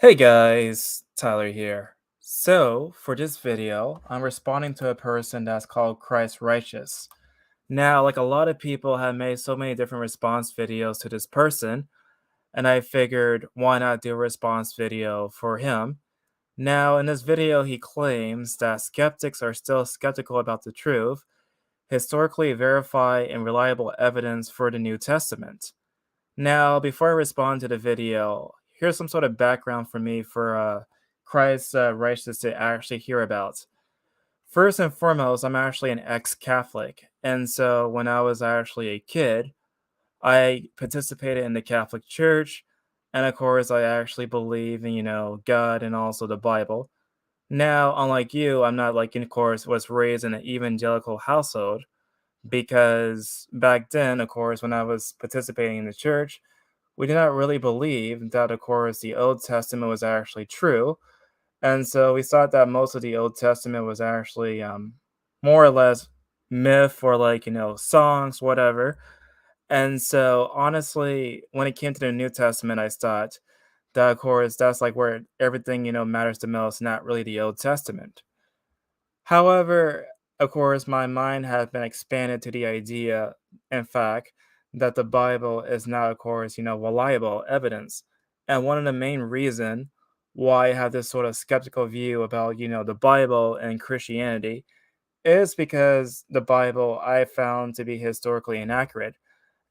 Hey guys, Tyler here. So, for this video, I'm responding to a person that's called ChristRighteous. Now, like a lot of people have made so many different response videos to this person, and I figured why not do a response video for him. Now, in this video, he claims that skeptics are still skeptical about the truth, historically verified and reliable evidence for the New Testament. Now, before I respond to the video, here's some sort of background for me for Christ's righteousness to actually hear about. First and foremost, I'm actually an ex-Catholic, and so when I was actually a kid, I participated in the Catholic Church, and of course, I actually believe in God and also the Bible. Now, unlike you, I'm not like, of course, was raised in an evangelical household because back then, of course, when I was participating in the church, we did not really believe that, of course, the Old Testament was actually true. And so we thought that most of the Old Testament was actually more or less myth or like, songs, whatever. And so honestly, when it came to the New Testament, I thought that, of course, that's like where everything, matters the most, not really the Old Testament. However, of course, my mind has been expanded to the idea, in fact, that the Bible is now, of course, reliable evidence. And one of the main reason why I have this sort of skeptical view about, the Bible and Christianity is because the Bible I found to be historically inaccurate.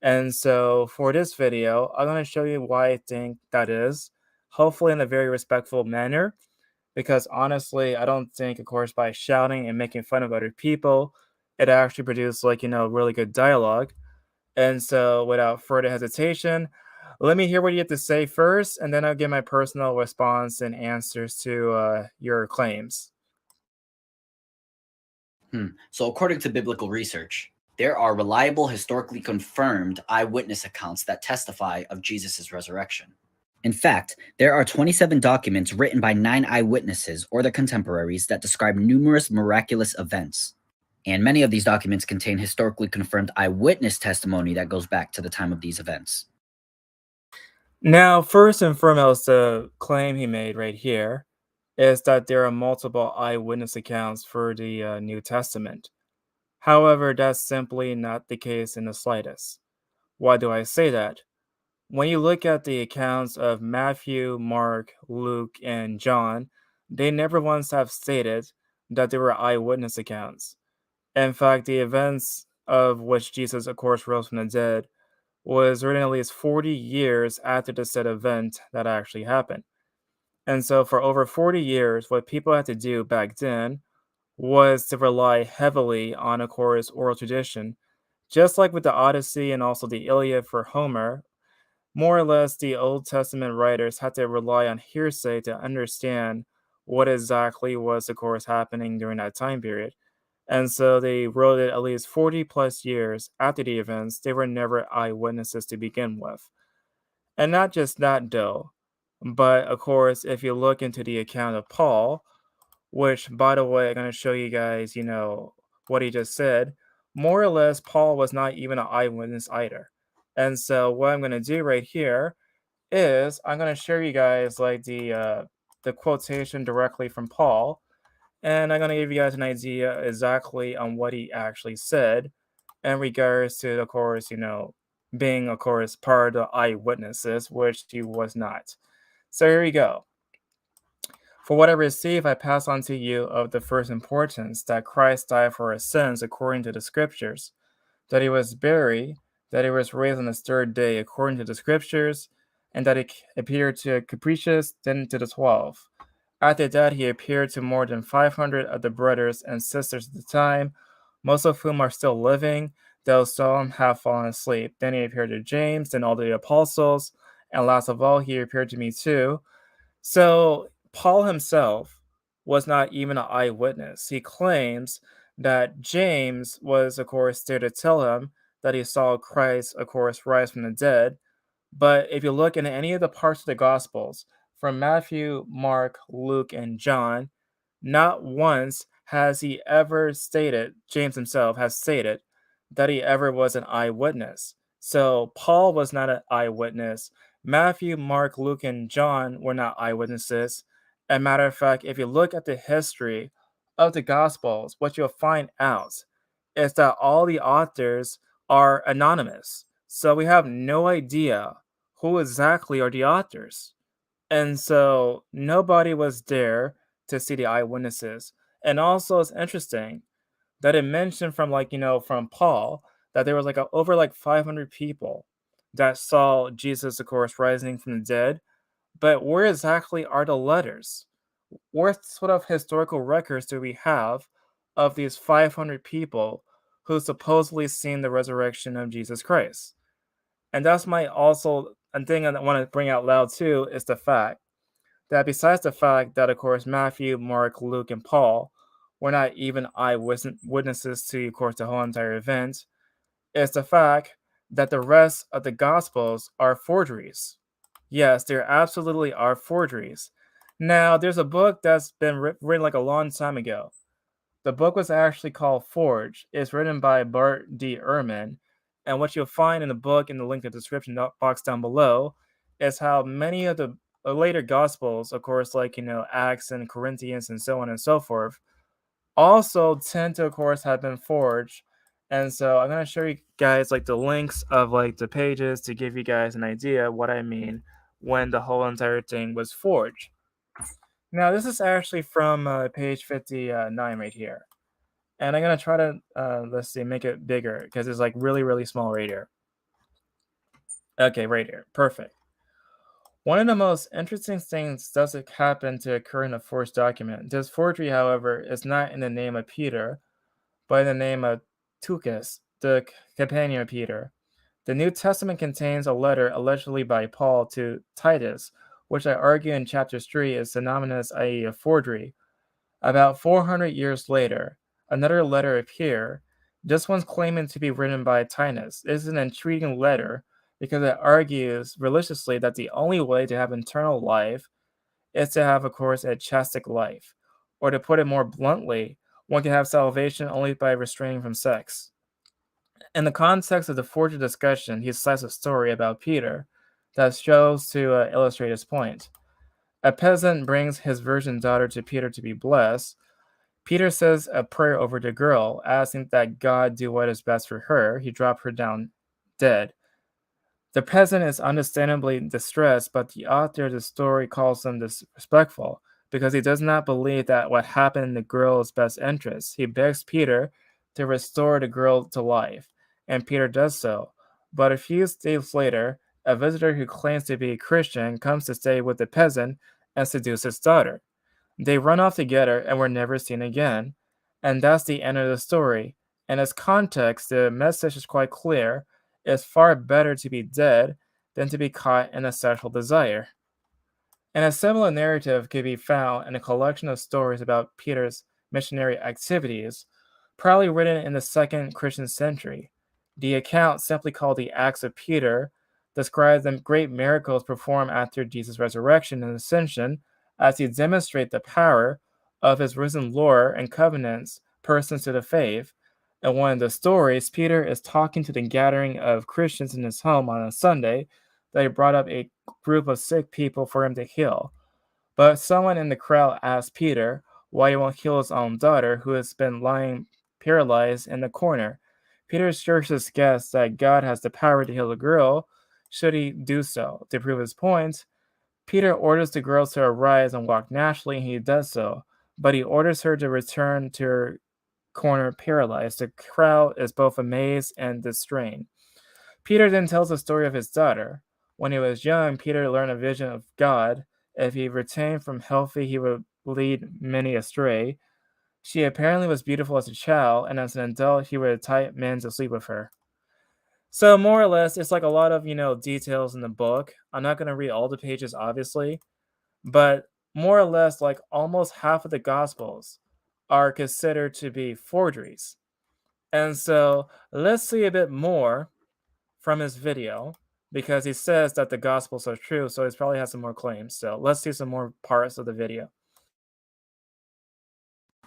And so for this video, I'm going to show you why I think that is, hopefully in a very respectful manner because honestly, I don't think, of course, by shouting and making fun of other people, it actually produced like, really good dialogue. And so without further hesitation, let me hear what you have to say first, and then I'll give my personal response and answers to your claims. So, according to biblical research, there are reliable, historically confirmed eyewitness accounts that testify of Jesus' resurrection. In fact, there are 27 documents written by 9 eyewitnesses or their contemporaries that describe numerous miraculous events. And many of these documents contain historically confirmed eyewitness testimony that goes back to the time of these events. Now, first and foremost, the claim he made right here is that there are multiple eyewitness accounts for the New Testament. However, that's simply not the case in the slightest. Why do I say that? When you look at the accounts of Matthew, Mark, Luke, and John, they never once have stated that they were eyewitness accounts. In fact, the events of which Jesus, of course, rose from the dead was written at least 40 years after the said event that actually happened. And so, for over 40 years, what people had to do back then was to rely heavily on, of course, oral tradition, just like with the Odyssey and also the Iliad for Homer. More or less, the Old Testament writers had to rely on hearsay to understand what exactly was, of course, happening during that time period. And so they wrote it at least 40 plus years after the events. They were never eyewitnesses to begin with. And not just that, though, but of course, if you look into the account of Paul, which, by the way, I'm going to show you guys, what he just said. More or less, Paul was not even an eyewitness either. And so, what I'm going to do right here is I'm going to show you guys like the quotation directly from Paul, and I'm going to give you guys an idea exactly on what he actually said in regards to, of course, being, of course, part of the eyewitnesses, which he was not. So here we go. For what I receive, I pass on to you of the first importance that Christ died for our sins according to the Scriptures, that he was buried, that he was raised on the third day according to the Scriptures, and that he appeared to Capricious, then to the 12. After that, he appeared to more than 500 of the brothers and sisters at the time, most of whom are still living, though some have fallen asleep. Then he appeared to James, then all the apostles, and last of all, he appeared to me too. So Paul himself was not even an eyewitness. He claims that James was, of course, there to tell him that he saw Christ, of course, rise from the dead. But if you look into any of the parts of the Gospels, from Matthew, Mark, Luke, and John, not once has he ever stated, James himself has stated, that he ever was an eyewitness. So Paul was not an eyewitness, Matthew, Mark, Luke, and John were not eyewitnesses. As a matter of fact, if you look at the history of the Gospels, what you'll find out is that all the authors are anonymous. So we have no idea who exactly are the authors. And so nobody was there to see the eyewitnesses. And also, it's interesting that it mentioned from from Paul that there was over 500 people that saw Jesus, of course, rising from the dead. But where exactly are the letters? What sort of historical records do we have of these 500 people who supposedly seen the resurrection of Jesus Christ? And that's my also a thing I want to bring out loud too is the fact that besides the fact that, of course, Matthew, Mark, Luke, and Paul were not even eyewitnesses to, of course, the whole entire event, is the fact that the rest of the Gospels are forgeries. Yes, there absolutely are forgeries. Now, there's a book that's been written a long time ago. The book was actually called Forge. It's written by Bart D. Ehrman. And what you'll find in the book, in the link in the description box down below, is how many of the later Gospels, of course, Acts and Corinthians and so on and so forth, also tend to, of course, have been forged. And so I'm going to show you guys the links of the pages to give you guys an idea what I mean when the whole entire thing was forged. Now, this is actually from page 59 right here. And I'm going to try to, let's see, make it bigger because it's really, really small right here. Okay, right here. Perfect. One of the most interesting things does happen to occur in a forged document. This forgery, however, is not in the name of Peter, but in the name of Eutychus, the companion of Peter. The New Testament contains a letter allegedly by Paul to Titus, which I argue in chapter 3 is synonymous, i.e., a forgery. About 400 years later, another letter appeared. This one's claiming to be written by Titus. This is an intriguing letter because it argues religiously that the only way to have eternal life is to have, of course, a chastic life. Or to put it more bluntly, one can have salvation only by restraining from sex. In the context of the forgery discussion, he cites a story about Peter that shows to illustrate his point. A peasant brings his virgin daughter to Peter to be blessed. Peter says a prayer over the girl, asking that God do what is best for her. He dropped her down dead. The peasant is understandably distressed, but the author of the story calls him disrespectful because he does not believe that what happened in the girl's best interest. He begs Peter to restore the girl to life, and Peter does so. But a few days later, a visitor who claims to be a Christian comes to stay with the peasant and seduce his daughter. They run off together and were never seen again, and that's the end of the story. In its context, the message is quite clear. It's far better to be dead than to be caught in a sexual desire. And a similar narrative could be found in a collection of stories about Peter's missionary activities, probably written in the second Christian century. The account, simply called the Acts of Peter, describes the great miracles performed after Jesus' resurrection and ascension as he demonstrates the power of his risen Lord and covenants persons to the faith. In one of the stories, Peter is talking to the gathering of Christians in his home on a Sunday that he brought up a group of sick people for him to heal. But someone in the crowd asked Peter why he won't heal his own daughter, who has been lying paralyzed in the corner. Peter assures his guests that God has the power to heal the girl, should he do so. To prove his point, Peter orders the girl to arise and walk naturally, and he does so, but he orders her to return to her corner paralyzed. The crowd is both amazed and distrained. Peter then tells the story of his daughter. When he was young, Peter learned a vision of God. If he retained from healthy, he would lead many astray. She apparently was beautiful as a child, and as an adult, he would entice men to sleep with her. So more or less, it's a lot of details in the book. I'm not going to read all the pages, obviously, but more or less, almost half of the Gospels are considered to be forgeries. And so let's see a bit more from his video because he says that the Gospels are true, so he probably has some more claims. So let's see some more parts of the video.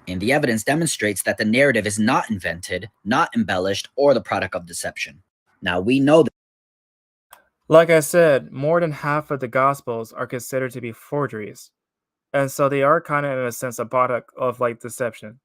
And the evidence demonstrates that the narrative is not invented, not embellished, or the product of deception. Now, we know that. Like I said, more than half of the Gospels are considered to be forgeries. And so they are kind of, in a sense, a product of like deception.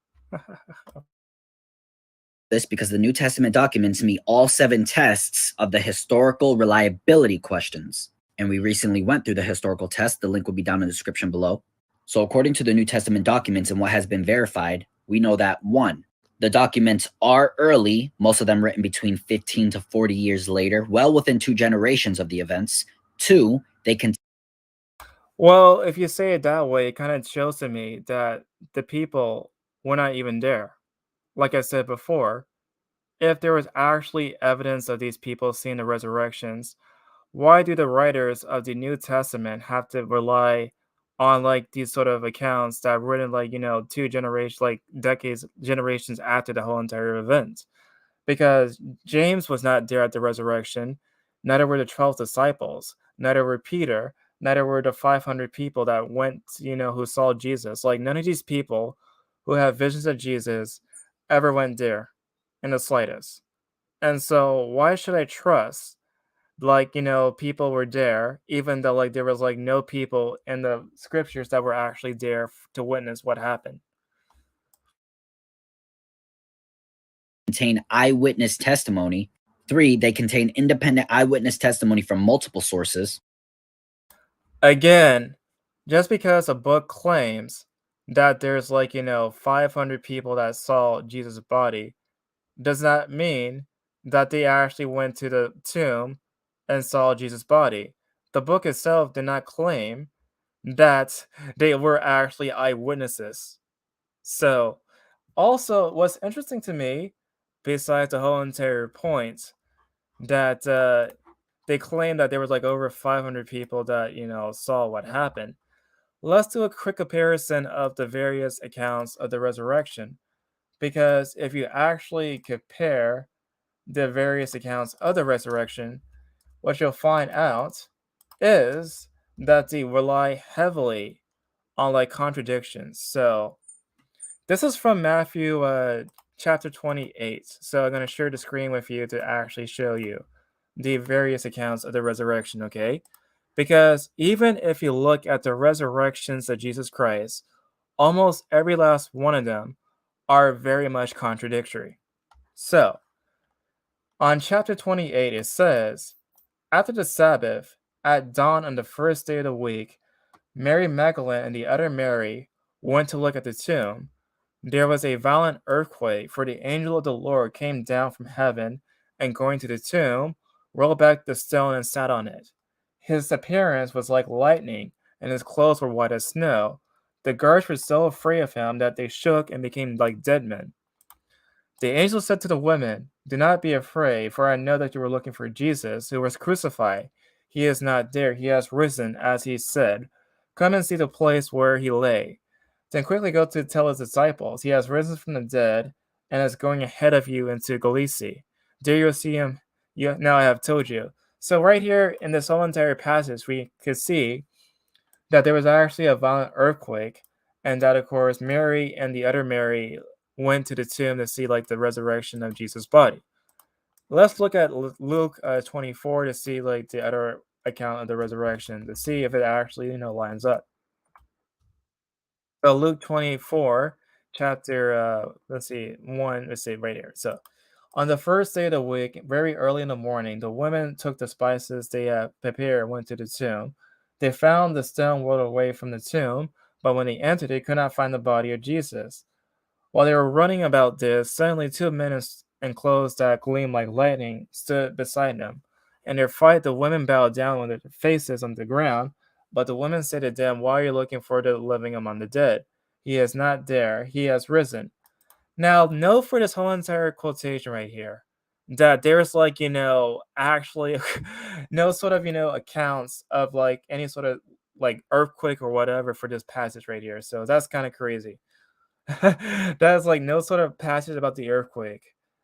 This because the New Testament documents meet all 7 tests of the historical reliability questions. And we recently went through the historical test. The link will be down in the description below. So, according to the New Testament documents and what has been verified, we know that 1, the documents are early, most of them written between 15 to 40 years later, well within 2 generations of the events. 2, they can. Well, if you say it that way, it kind of shows to me that the people were not even there. Like I said before, if there was actually evidence of these people seeing the resurrections, why do the writers of the New Testament have to rely on like these sort of accounts that were written like, 2 generations, like decades, generations after the whole entire event? Because James was not there at the resurrection, neither were the 12 disciples, neither were Peter, neither were the 500 people that went, who saw Jesus. Like, none of these people who have visions of Jesus ever went there in the slightest. And so, why should I trust, like, people were there, even though, like, there was, like, no people in the scriptures that were actually there to witness what happened? Contain eyewitness testimony. 3, they contain independent eyewitness testimony from multiple sources. Again, just because a book claims that there's like, 500 people that saw Jesus' body does not mean that they actually went to the tomb and saw Jesus' body. The book itself did not claim that they were actually eyewitnesses. So, also, what's interesting to me, besides the whole entire point, that they claim that there was like over 500 people that, saw what happened. Let's do a quick comparison of the various accounts of the resurrection, because if you actually compare the various accounts of the resurrection, what you'll find out is that they rely heavily on like contradictions. So this is from Matthew chapter 28. So I'm going to share the screen with you to actually show you the various accounts of the resurrection, okay? Because even if you look at the resurrections of Jesus Christ, almost every last one of them are very much contradictory. So, on chapter 28, it says, after the Sabbath, at dawn on the first day of the week, Mary Magdalene and the other Mary went to look at the tomb. There was a violent earthquake, for the angel of the Lord came down from heaven, and going to the tomb, rolled back the stone and sat on it. His appearance was like lightning, and his clothes were white as snow. The guards were so afraid of him that they shook and became like dead men. The angel said to the women, do not be afraid, for I know that you were looking for Jesus, who was crucified. He is not there, he has risen, as he said. Come and see the place where he lay. Then quickly go to tell his disciples, he has risen from the dead, and is going ahead of you into Galilee. There you'll see him. Now I have told you. So right here in this whole entire passage, we could see that there was actually a violent earthquake, and that of course Mary and the other Mary went to the tomb to see like the resurrection of Jesus' body. Let's look at Luke 24 to see like the other account of the resurrection to see if it actually lines up. So Luke 24, chapter let's see, 1, let's see right here. So on the first day of the week, very early in the morning, the women took the spices they had prepared and went to the tomb. They found the stone rolled away from the tomb, but when they entered, they could not find the body of Jesus. While they were running about this, suddenly 2 men in clothes that gleamed like lightning stood beside them. In their fright, the women bowed down with their faces on the ground. But the women said to them, why are you looking for the living among the dead? He is not there, he has risen. Now, note for this whole entire quotation right here that there's like, actually no sort of, accounts of like any sort of like earthquake or whatever for this passage right here. So that's kind of crazy. That's like no sort of passage about the earthquake.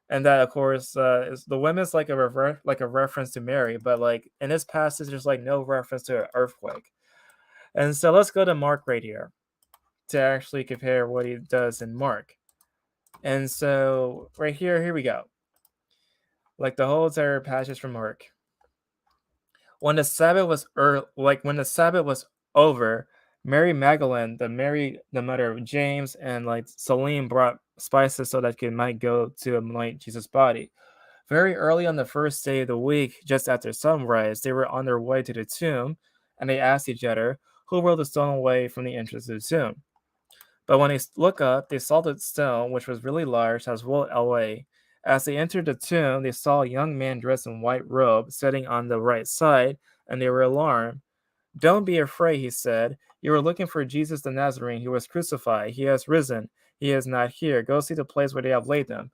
And that, of course, is the women's like like a reference to Mary, but like in this passage, there's like no reference to an earthquake. And so let's go to Mark right here to actually compare what he does in Mark. And so right here we go. Like the whole entire passage from Mark. When the Sabbath was when the Sabbath was over, Mary Magdalene, the mother of James, and like Salim brought spices so that they might go to anoint Jesus' body. Very early on the first day of the week, just after sunrise, they were on their way to the tomb, and they asked each other, "Who rolled the stone away from the entrance of the tomb?" But when they looked up, they saw the stone, which was really large, has rolled away. As they entered the tomb, they saw a young man dressed in white robe sitting on the right side, and they were alarmed. "Don't be afraid," he said. "You are looking for Jesus the Nazarene who was crucified. He has risen. He is not here. Go see the place where they have laid him."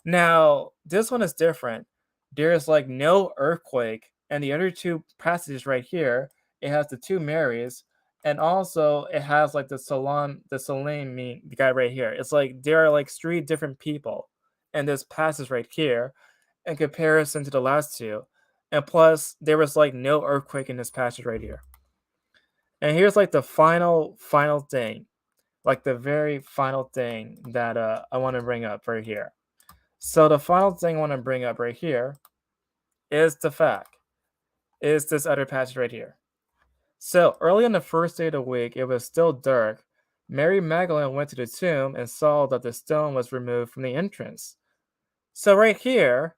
Now, this one is different. There is like no earthquake, and the other two passages right here, it has the two Marys, and also it has like the Salim, the guy right here. It's like there are like three different people in this passage right here in comparison to the last two. And plus, there was like no earthquake in this passage right here. And here's like the final thing, like the very final thing that I want to bring up right here. So the final thing I want to bring up right here is this other passage right here. So early on the first day of the week, it was still dark. Mary Magdalene went to the tomb and saw that the stone was removed from the entrance. So right here,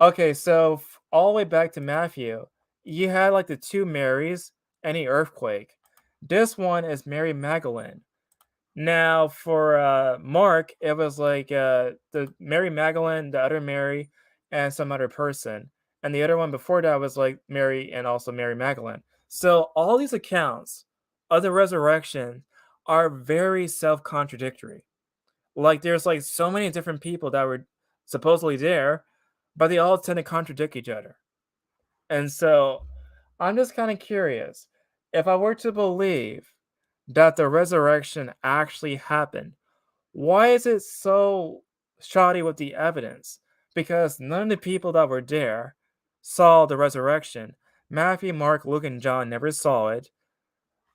okay, so all the way back to Matthew, you had like the two Marys and the earthquake. This one is Mary Magdalene. Now for Mark, it was like the Mary Magdalene, the other Mary, and some other person. And the other one before that was like Mary and also Mary Magdalene. So all these accounts of the resurrection are very self-contradictory. Like there's like so many different people that were supposedly there, but they all tend to contradict each other. And so I'm just kind of curious, if I were to believe that the resurrection actually happened, why is it so shoddy with the evidence? Because none of the people that were there saw the resurrection. Matthew, Mark, Luke, and John never saw it.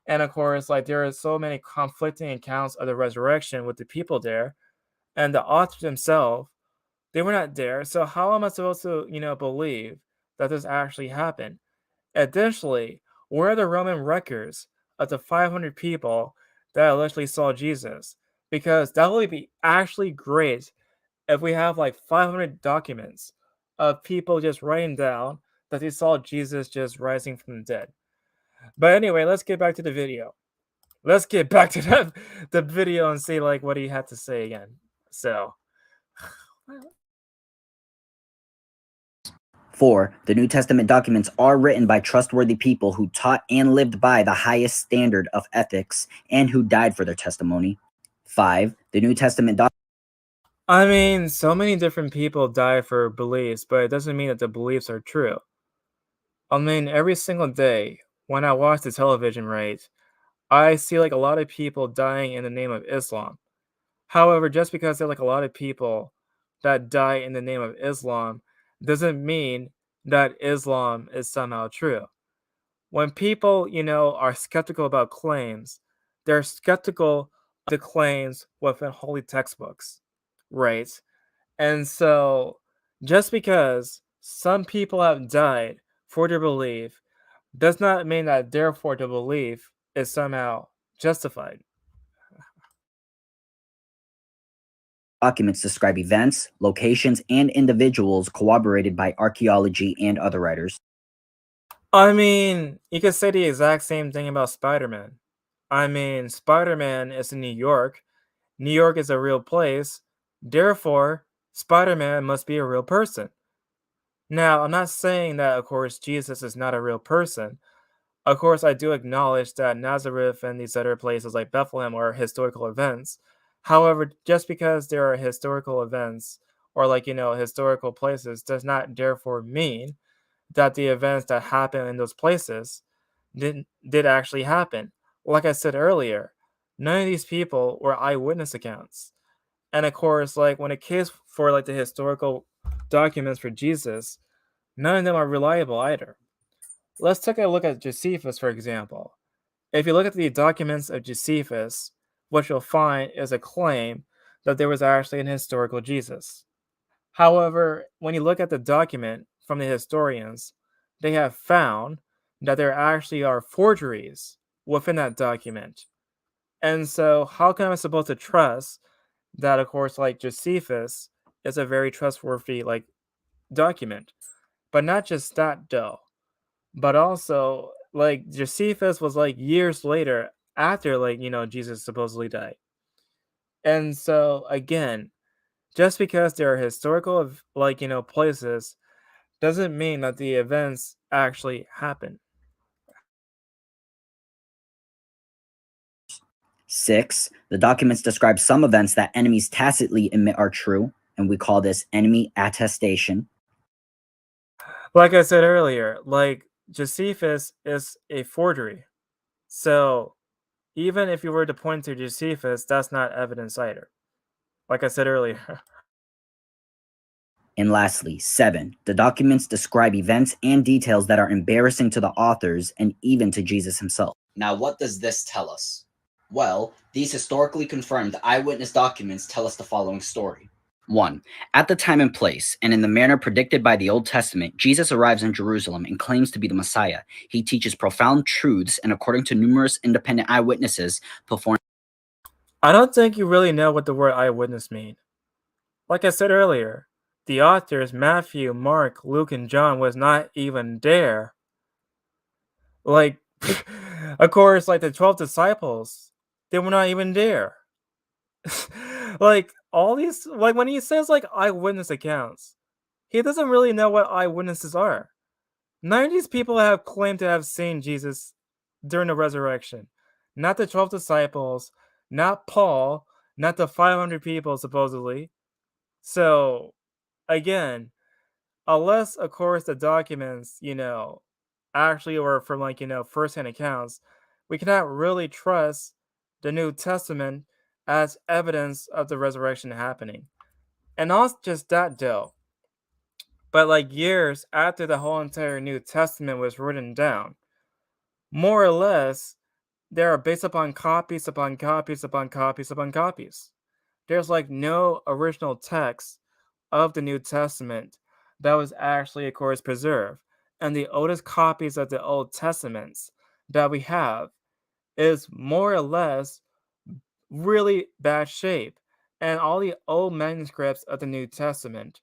And of course, like there are so many conflicting accounts of the resurrection with the people there, and the authors themselves, they were not there. So how am I supposed to, believe that this actually happened? Additionally, where are the Roman records of the 500 people that allegedly saw Jesus? Because that would be actually great if we have like 500 documents of people just writing down that they saw Jesus just rising from the dead. But anyway, let's get back to the video. Let's get back to the video and see like what he had to say again. So 4. The New Testament documents are written by trustworthy people who taught and lived by the highest standard of ethics and who died for their testimony. 5. The New Testament documents. I mean, so many different people die for beliefs, but it doesn't mean that the beliefs are true. I mean, every single day when I watch the television, right, I see like a lot of people dying in the name of Islam. However, just because there are like a lot of people that die in the name of Islam doesn't mean that Islam is somehow true. When people, are skeptical about claims, they're skeptical of the claims within holy textbooks, right? And so, just because some people have died for their belief does not mean that therefore the belief is somehow justified. Documents describe events, locations, and individuals corroborated by archaeology and other writers. I mean, you could say the exact same thing about Spider-Man. I mean, Spider-Man is in New York. New York is a real place. Therefore, Spider-Man must be a real person. Now, I'm not saying that, of course, Jesus is not a real person. Of course, I do acknowledge that Nazareth and these other places like Bethlehem are historical events. However, just because there are historical events or historical places does not therefore mean that the events that happen in those places did actually happen. Like I said earlier, none of these people were eyewitness accounts. And of course, like when it case for like the historical documents for Jesus, none of them are reliable either. Let's take a look at Josephus, for example. If you look at the documents of Josephus, what you'll find is a claim that there was actually an historical Jesus. However, when you look at the document from the historians, they have found that there actually are forgeries within that document. And so, how can I supposed to trust that, of course, like Josephus is a very trustworthy like document? But not just that, though, but also like Josephus was like years later after Jesus supposedly died. And so again, just because there are historical places doesn't mean that the events actually happen. 6. The documents describe some events that enemies tacitly admit are true, and we call this enemy attestation. Like I said earlier, like Josephus is a forgery. So even if you were to point to Josephus, that's not evidence either. Like I said earlier. And lastly, 7. The documents describe events and details that are embarrassing to the authors and even to Jesus himself. Now, what does this tell us? Well, these historically confirmed eyewitness documents tell us the following story. 1. At the time and place, and in the manner predicted by the Old Testament, Jesus arrives in Jerusalem and claims to be the Messiah. He teaches profound truths and, according to numerous independent eyewitnesses, performs. I don't think you really know what the word eyewitness mean. Like I said earlier, the authors Matthew, Mark, Luke, and John was not even there. Like, of course, like the 12 disciples, they were not even there. Like all these, like when he says like eyewitness accounts, he doesn't really know what eyewitnesses are. None of these people have claimed to have seen Jesus during the resurrection. Not the 12 disciples, not Paul, not the 500 people supposedly. So, again, unless, of course, the documents, actually were from first-hand accounts, we cannot really trust the New Testament as evidence of the resurrection happening. And not just that, though, but like years after the whole entire New Testament was written down, more or less, they are based upon copies upon copies upon copies upon copies. There's like no original text of the New Testament that was actually, of course, preserved. And the oldest copies of the Old Testaments that we have is more or less really bad shape. And all the old manuscripts of the New Testament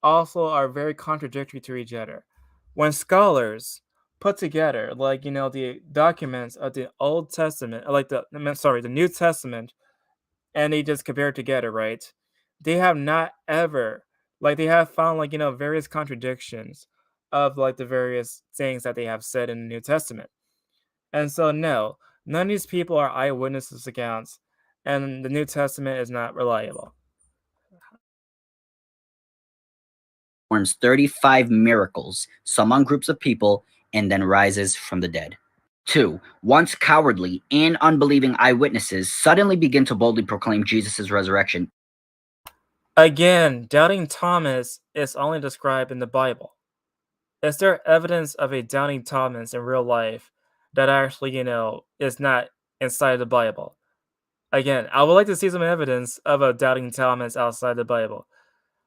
also are very contradictory to each other. When scholars put together, the documents of the Old Testament, the New Testament, and they just compare it together, right? They have not ever, they have found, various contradictions of, the various things that they have said in the New Testament. And so, no, none of these people are eyewitnesses accounts, and the New Testament is not reliable. Performs 35 miracles, some on groups of people, and then rises from the dead. 2. Once cowardly and unbelieving eyewitnesses suddenly begin to boldly proclaim Jesus' resurrection. Again, doubting Thomas is only described in the Bible. Is there evidence of a doubting Thomas in real life that actually, is not inside the Bible? Again, I would like to see some evidence of a doubting Thomas outside the Bible.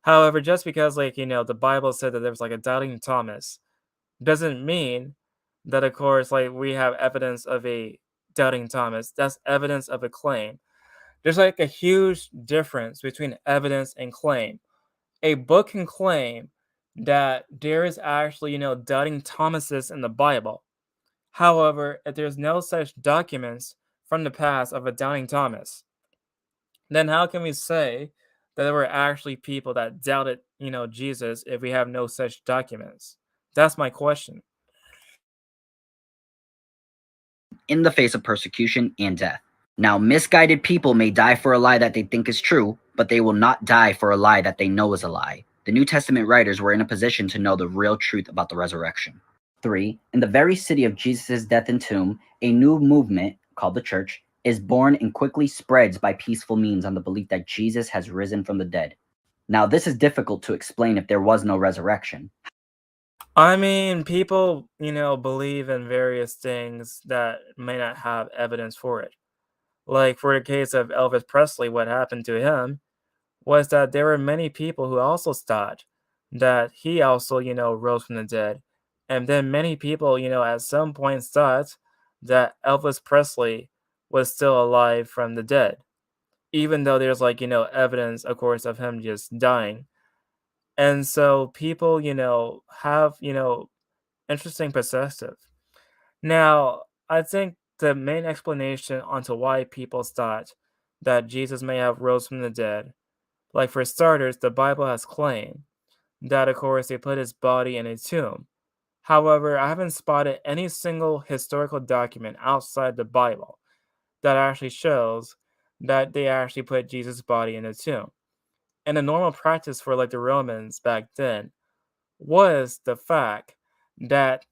However, just because, the Bible said that there was, a doubting Thomas, doesn't mean that, of course, we have evidence of a doubting Thomas. That's evidence of a claim. There's, a huge difference between evidence and claim. A book can claim that there is actually, doubting Thomases in the Bible. However, if there's no such documents from the past of a doubting Thomas, then how can we say that there were actually people that doubted, Jesus if we have no such documents? That's my question. In the face of persecution and death. Now, misguided people may die for a lie that they think is true, but they will not die for a lie that they know is a lie. The New Testament writers were in a position to know the real truth about the resurrection. 3. In the very city of Jesus' death and tomb, a new movement, called the Church, is born and quickly spreads by peaceful means on the belief that Jesus has risen from the dead. Now, this is difficult to explain if there was no resurrection. I mean, people, believe in various things that may not have evidence for it. Like for the case of Elvis Presley, what happened to him was that there were many people who also thought that he also, rose from the dead. And then many people, at some point thought that Elvis Presley was still alive from the dead, even though there's evidence, of course, of him just dying. And so people, have, interesting perspective. Now, I think the main explanation onto why people thought that Jesus may have rose from the dead, like for starters, the Bible has claimed that, of course, they put his body in a tomb. However, I haven't spotted any single historical document outside the Bible that actually shows that they actually put Jesus' body in a tomb. And the normal practice for the Romans back then was the fact that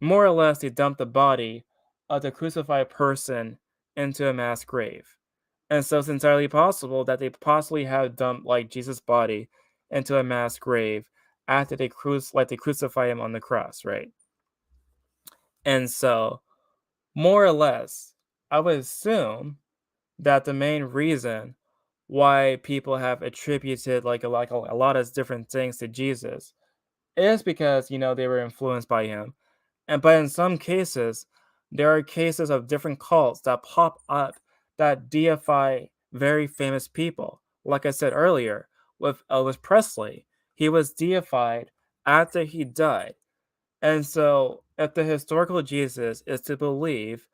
more or less they dumped the body of the crucified person into a mass grave. And so it's entirely possible that they possibly have dumped Jesus' body into a mass grave after they crucify him on the cross, right? And so more or less, I would assume that the main reason why people have attributed a lot of different things to Jesus is because they were influenced by him. But in some cases, there are cases of different cults that pop up that deify very famous people. Like I said earlier, with Elvis Presley, he was deified after he died. And so, if the historical Jesus is to believe,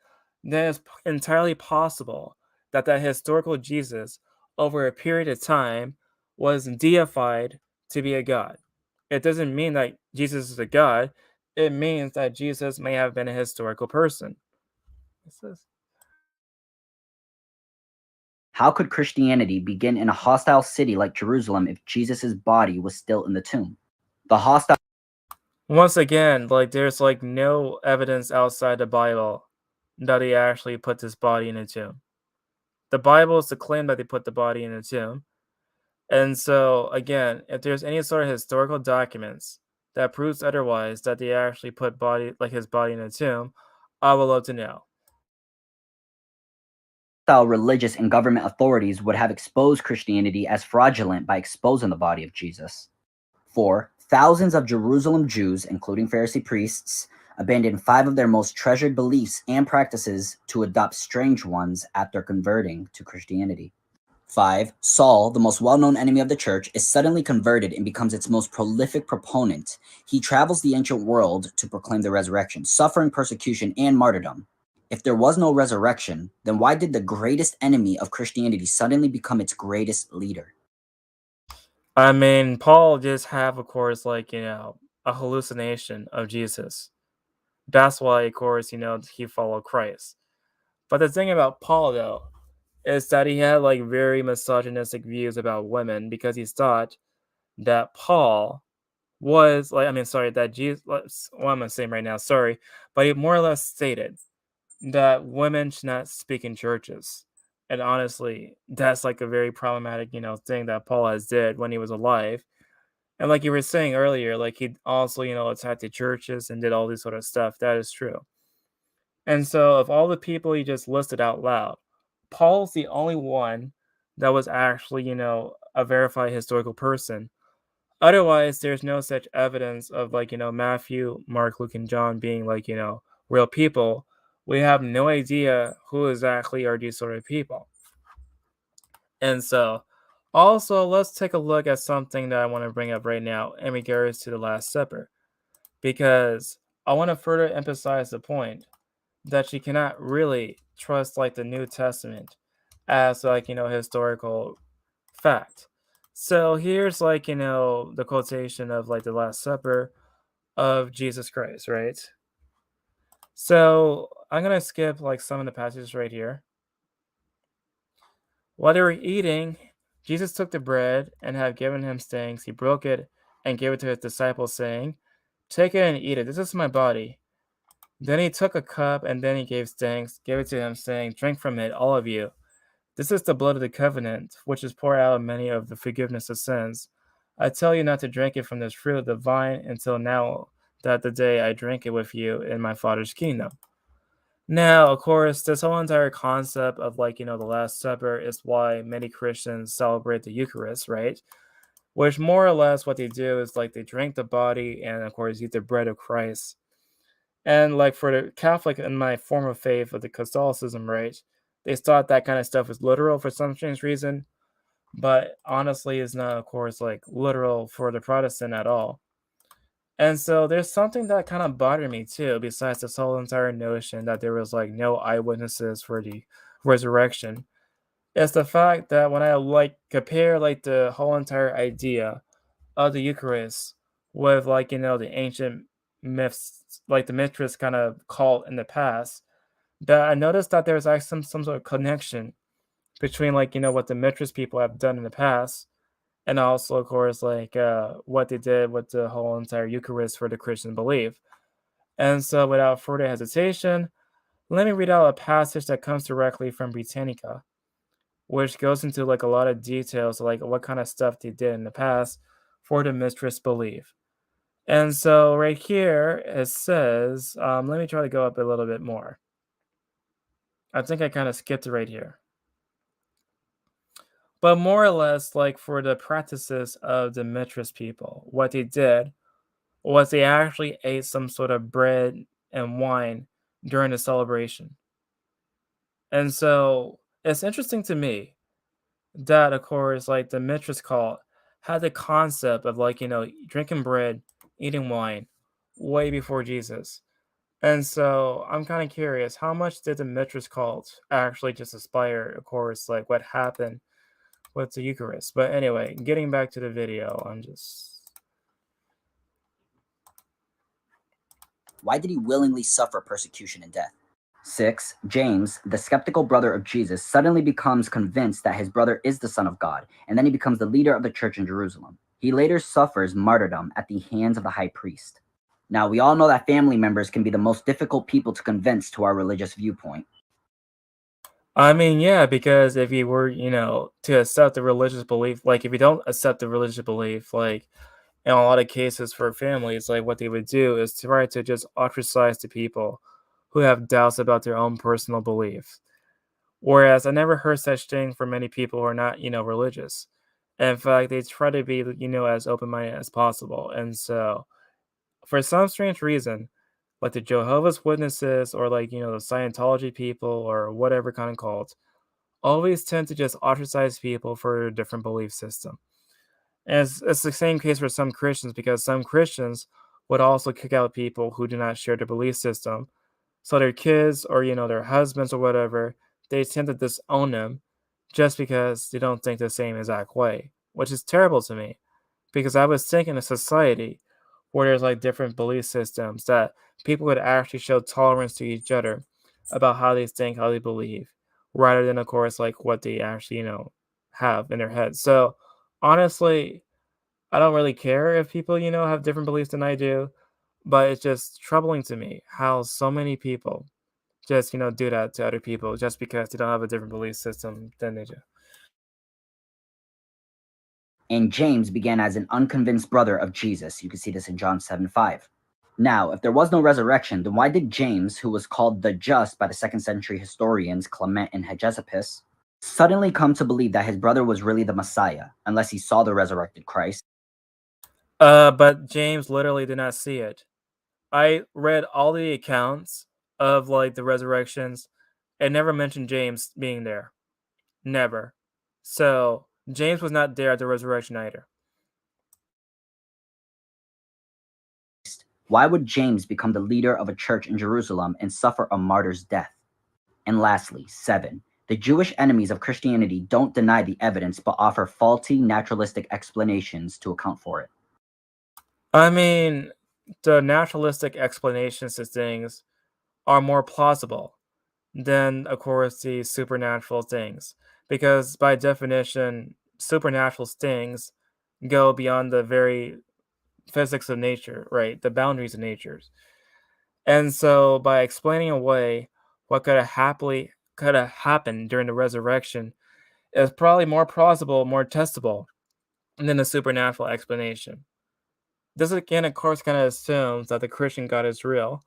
then it's entirely possible that that historical Jesus, over a period of time, was deified to be a god. It doesn't mean that Jesus is a god. It means that Jesus may have been a historical person. This is- How could Christianity begin in a hostile city like Jerusalem if Jesus' body was still in the tomb? The hostile Once again, there's no evidence outside the Bible that he actually put his body in a tomb. The Bible is to claim that they put the body in a tomb. And so, again, if there's any sort of historical documents that proves otherwise, that they actually put his body in a tomb, I would love to know. religious and government authorities would have exposed Christianity as fraudulent by exposing the body of Jesus. 4. Thousands of Jerusalem Jews, including Pharisee priests, abandoned 5 of their most treasured beliefs and practices to adopt strange ones after converting to Christianity. 5. Saul, the most well-known enemy of the church, is suddenly converted and becomes its most prolific proponent. He travels the ancient world to proclaim the resurrection, suffering persecution and martyrdom. If there was no resurrection, then why did the greatest enemy of Christianity suddenly become its greatest leader? I mean, Paul just have, of course, a hallucination of Jesus. That's why, of course, he followed Christ. But the thing about Paul, though, is that he had very misogynistic views about women because he thought that Paul was that Jesus. What am I saying right now? Sorry, but he more or less stated that women should not speak in churches. And honestly, that's a very problematic, thing that Paul has did when he was alive. And like you were saying earlier, he also, attacked the churches and did all this sort of stuff. That is true. And so of all the people he just listed out loud, Paul's the only one that was actually, a verified historical person. Otherwise, there's no such evidence of Matthew, Mark, Luke, and John being real people. We have no idea who exactly are these sort of people. And so, also, let's take a look at something that I want to bring up right now in regards to the Last Supper, because I want to further emphasize the point that you cannot really trust the New Testament as historical fact. So here's the quotation of the Last Supper of Jesus Christ, right? So I'm gonna skip some of the passages right here. While they were eating, Jesus took the bread and had given him thanks. He broke it and gave it to his disciples, saying, "Take it and eat it. This is my body." Then he took a cup and then he gave thanks, gave it to them, saying, "Drink from it, all of you. This is the blood of the covenant, which is poured out of many of the forgiveness of sins. I tell you not to drink it from this fruit of the vine until now, that the day I drink it with you in my Father's kingdom." Now, of course, this whole entire concept of the Last Supper is why many Christians celebrate the Eucharist, right? which more or less what they do is like they drink the body and of course eat the bread of Christ. And like for the Catholic in my form of faith of the Catholicism, right? They thought that kind of stuff was literal for some strange reason, but honestly is not of course like literal for the Protestant at all. And so there's something that kind of bothered me too, besides this whole entire notion that there was like no eyewitnesses for the resurrection. It's the fact that when I like compare like the whole entire idea of the Eucharist with like the ancient myths, like the Mithras kind of cult in the past, that I noticed that there's like some sort of connection between like what the Mithras people have done in the past, and also of course like what they did with the whole entire Eucharist for the Christian belief. And so, without further hesitation, let me read out a passage that comes directly from Britannica, which goes into like a lot of details, like what kind of stuff they did in the past for the mistress belief. And so, right here, it says, let me try to go up a little bit more. I think I kind of skipped it right here. But more or less, like for the practices of the mistress people, what they did was they actually ate some sort of bread and wine during the celebration. And so it's interesting to me that, of course, like the Mithras cult had the concept of like, drinking bread, eating wine way before Jesus. And so I'm kind of curious, how much did the Mithras cult actually just inspire, of course, like what happened with the Eucharist? But anyway, getting back to the video, Why did he willingly suffer persecution and death? 6. James, the skeptical brother of Jesus, suddenly becomes convinced that his brother is the Son of God, and then he becomes the leader of the church in Jerusalem. He later suffers martyrdom at the hands of the high priest. Now, we all know that family members can be the most difficult people to convince to our religious viewpoint. I mean, yeah, because if you were, to accept the religious belief, like if you don't accept the religious belief, like in a lot of cases for families, like what they would do is to try to just ostracize the people who have doubts about their own personal beliefs. Whereas I never heard such thing from many people who are not, religious. In fact, they try to be, as open-minded as possible. And so, for some strange reason, like the Jehovah's Witnesses or like, the Scientology people or whatever kind of cult, always tend to just ostracize people for a different belief system. And it's the same case for some Christians because some Christians would also kick out people who do not share their belief system. So their kids or their husbands or whatever, they tend to disown them just because they don't think the same exact way, which is terrible to me because I was thinking a society where there's like different belief systems that people would actually show tolerance to each other about how they think, how they believe, rather than of course like what they actually, have in their heads. So honestly, I don't really care if people, have different beliefs than I do, but it's just troubling to me how so many people just, do that to other people just because they don't have a different belief system than they do. And James began as an unconvinced brother of Jesus. You can see this in John 7:5. Now, if there was no resurrection, then why did James, who was called the Just by the 2nd century historians Clement and Hegesippus, suddenly come to believe that his brother was really the Messiah, unless he saw the resurrected Christ? But James literally did not see it. I read all the accounts of like the resurrections and never mentioned James being there. Never. So James was not there at the resurrection either. Why would James become the leader of a church in Jerusalem and suffer a martyr's death? And lastly, 7. The Jewish enemies of Christianity don't deny the evidence but offer faulty naturalistic explanations to account for it. I mean, the naturalistic explanations to things are more plausible than, of course, the supernatural things. Because by definition, supernatural things go beyond the very physics of nature, right? The boundaries of nature. And so by explaining away what could have happened during the resurrection is probably more plausible, more testable than the supernatural explanation. This again, of course, kind of assumes that the Christian God is real,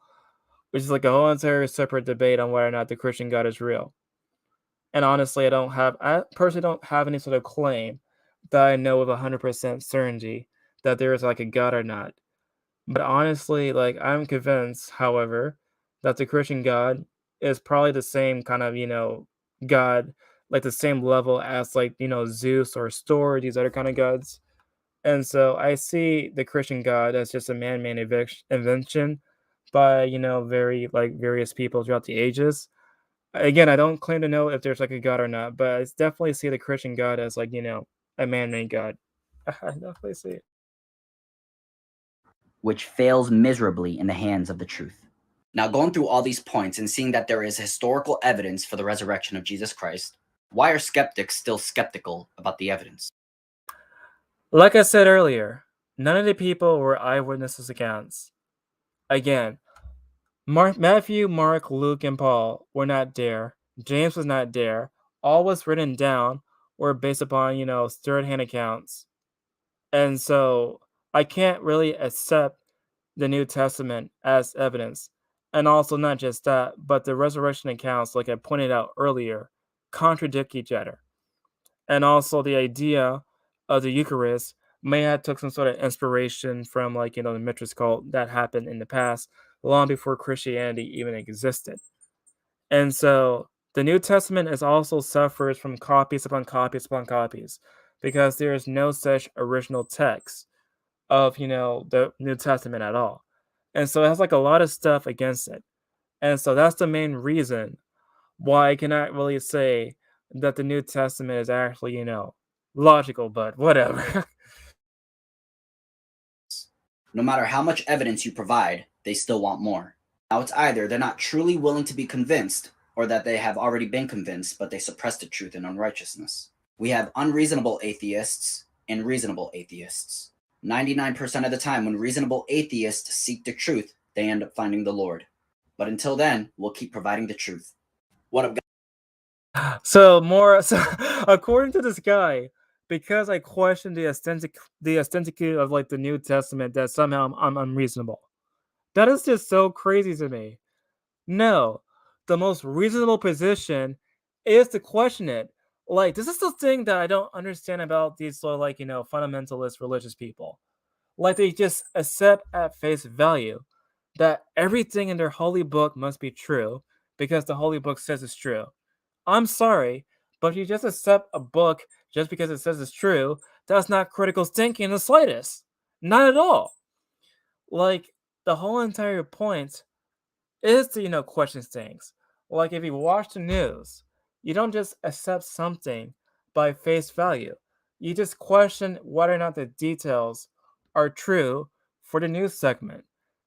which is like a whole entire separate debate on whether or not the Christian God is real. And honestly, I personally don't have any sort of claim that I know with 100% certainty that there is like a God or not. But honestly, like I'm convinced, however, that the Christian God is probably the same kind of, God, like the same level as like, Zeus or Thor, these other kind of gods. And so I see the Christian God as just a man-made invention by, very like various people throughout the ages. Again, I don't claim to know if there's like a God or not, but I definitely see the Christian God as like, a man-made God. I definitely see it. which fails miserably in the hands of the truth. Now, going through all these points and seeing that there is historical evidence for the resurrection of Jesus Christ, why are skeptics still skeptical about the evidence? Like I said earlier, none of the people were eyewitnesses accounts. Again, Matthew, Mark, Luke, and Paul were not there. James was not there. All was written down were based upon, third-hand accounts. And so I can't really accept the New Testament as evidence. And also not just that, but the resurrection accounts, like I pointed out earlier, contradict each other. And also the idea of the Eucharist may have took some sort of inspiration from like, the Mithras cult that happened in the past, long before Christianity even existed. And so the New Testament is also suffers from copies upon copies upon copies because there is no such original text of, the New Testament at all. And so it has like a lot of stuff against it. And so that's the main reason why I cannot really say that the New Testament is actually, logical, but whatever. No matter how much evidence you provide, they still want more. Now, it's either they're not truly willing to be convinced, or that they have already been convinced, but they suppress the truth in unrighteousness. We have unreasonable atheists and reasonable atheists. 99% of the time, when reasonable atheists seek the truth, they end up finding the Lord. But until then, we'll keep providing the truth. What up, guys? So according to this guy, because I questioned the authenticity of like the New Testament, that somehow I'm unreasonable. That is just so crazy to me. No, the most reasonable position is to question it. Like, this is the thing that I don't understand about these sort of like, fundamentalist religious people. Like, they just accept at face value that everything in their holy book must be true because the holy book says it's true. I'm sorry, but if you just accept a book just because it says it's true, that's not critical thinking in the slightest. Not at all. Like, the whole entire point is to, question things. Like if you watch the news, you don't just accept something by face value. You just question whether or not the details are true for the news segment.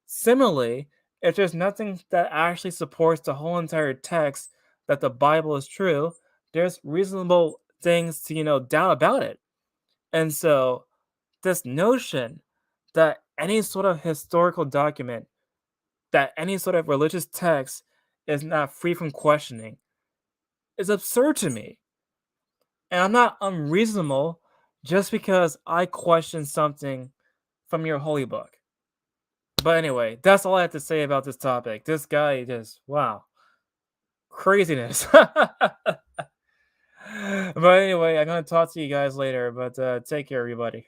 Similarly, if there's nothing that actually supports the whole entire text that the Bible is true, there's reasonable things to, doubt about it. And so this notion that any sort of historical document, that any sort of religious text is not free from questioning is absurd to me. And I'm not unreasonable just because I question something from your holy book. But anyway, that's all I have to say about this topic. This guy just, wow, craziness. But anyway, I'm going to talk to you guys later, but take care, everybody.